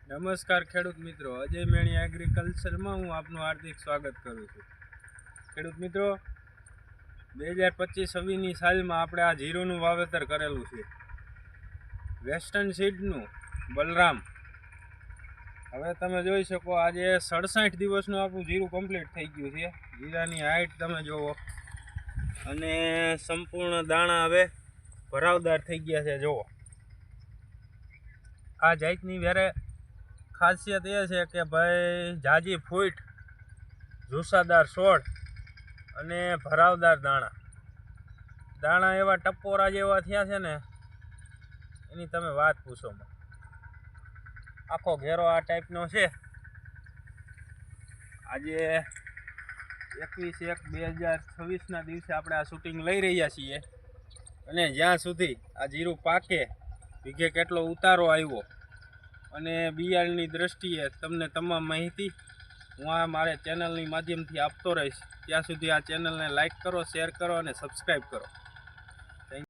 નમસ્કાર ખેડૂત મિત્રો, અજય મેણી એગ્રીકલ્ચરમાં હું આપનું હાર્દિક સ્વાગત કરું છું। ખેડૂત મિત્રો, 2025-26ની સાલમાં આપણે આ જીરુંનું વાવેતર કરેલું છે, વેસ્ટર્ન સીડનું બલરામ। હવે તમે જોઈ શકો, આજે 67 દિવસનું આપણું જીરું કમ્પ્લીટ થઈ ગયું છે। જીરાની હાઈટ તમે જુઓ અને સંપૂર્ણ દાણા હવે ભરાવદાર થઈ ગયા છે। જુઓ, આ જાતની વેરે ખાસિયત એ છે કે ભાઈ જાજી ફૂટ, જુસ્સાદાર છોડ અને ભરાવદાર દાણા એવા ટપોરા જેવા થયા છે ને, એની તમે વાત પૂછો માં। આખો ઘેરો આ ટાઈપનો છે। આજે 21/1/2026ના દિવસે આપણે આ શૂટિંગ લઈ રહ્યા છીએ અને જ્યાં સુધી આ જીરું પાકે, વીઘે કેટલો ઉતારો આવ્યો અને બિયારણની દ્રષ્ટિએ તમને તમામ માહિતી હું આ મારે ચેનલની માધ્યમથી આપતો રહીશ। ત્યાં સુધી આ ચેનલને લાઈક કરો, શેર કરો અને સબસ્ક્રાઈબ કરો।